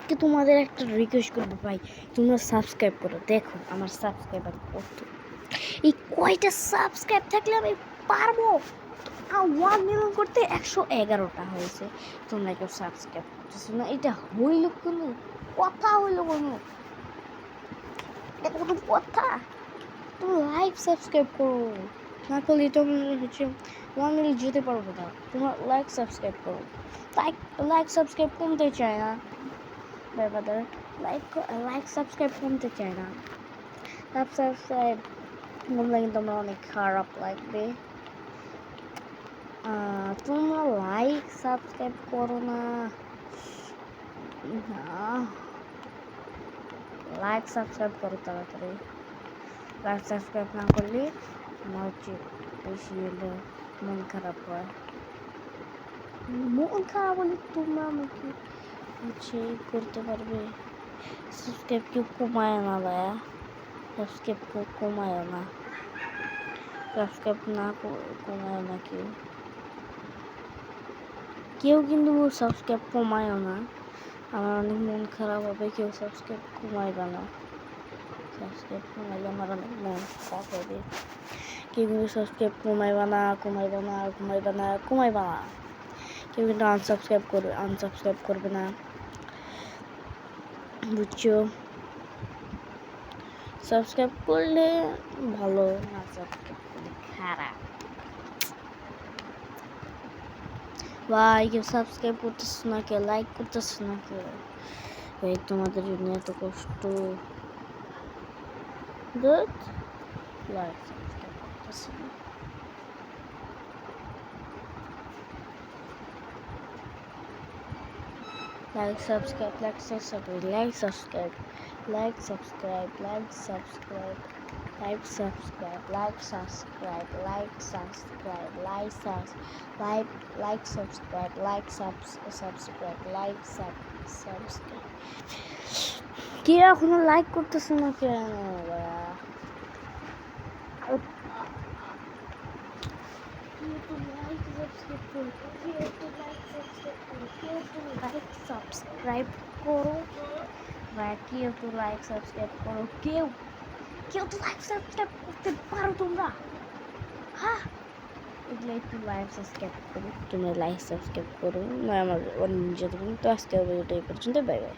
আজকে তোমাদের একটা রিকোয়েস্ট করবো ভাই, তোমরা সাবস্ক্রাইব করো। দেখো আমার সাবস্ক্রাইবার কত, এই কয়টা সাবস্ক্রাইব থাকলে আমি পারবো 1 মিলিয়ন করতে। 111টা হয়েছে, তোমরা কেউ সাবস্ক্রাইব করতেছো না। এটা হইল কোনো কথা? হইল কোনো এটা কোনো কথা? তুমি লাইক সাবস্ক্রাইব করো, না করলে তোমরা হচ্ছে 1 মিলিয়ন যেতে পারবো না। তোমার লাইক সাবস্ক্রাইব করো। লাইক সাবস্ক্রাইব কমতে চায় না ব্যাপারটা। লাইক সাবস্ক্রাইব কমতে চায় না। সাবস্ক্রাইব কমলে কিন্তু আমার অনেক খারাপ লাগবে। তোমরা লাইক সাবস্ক্রাইব করো না, লাইক সাবস্ক্রাইব করো তাড়াতাড়ি। লাইক সাবস্ক্রাইব না করলে আমার হচ্ছে বেশি হলে মন খারাপ হয়। মন খারাপ হলে তোমরা আমাকে হচ্ছে করতে পারবে। সাবস্ক্রাইব কেউ কমায় না ভাইয়া, সাবস্ক্রাইব কেউ কমায় না, সাবস্ক্রাইব না কমায় না কেউ কিন্তু সাবস্ক্রাইব কমায়ও না। আমার অনেক মন খারাপ হবে, কেউ সাবস্ক্রাইব কমাইবে না। সাবস্ক্রাইব কমাইলে আমার অনেক মন খারাপ হবে। কেউ কিন্তু সাবস্ক্রাইব কমাইবা না, কমাইবা না, কমাইবা না, কমাইবা না। কেউ কিন্তু আনসাবস্ক্রাইব করবে না, বুঝছো? সাবস্ক্রাইব করলে ভালো, না সাবস্ক্রাইব করলে খারাপ। ভাই কেউ সাবস্ক্রাইব করতেছ না, কেউ লাইক করতেছ না, কেউ ভাই তোমাদের জন্য এত কষ্ট। লাইক সাবস্ক্রাইব করতেছ না। Like, subscribe, like, subscribe, like, subscribe, like, subscribe, like, subscribe, like, subscribe, like, subscribe, like, subscribe, like, like, subscribe, like, subscribe, like, subscribe. কে এখনো লাইক করতেছ না কেন? সাবস্ক্রাইব করো বা কেউ তো লাইক সাবস্ক্রাইব করো, কেউ তো লাইক সাবস্ক্রাইব করতে পারো তোমরা? হ্যাঁ, এগুলো একটু লাইক সাবস্ক্রাইব করো, তোমরা লাইক সাবস্ক্রাইব করো না। আমার অন্য নিজেদের তো আজকে ভিডিওটা এই পর্যন্ত। Bye bye.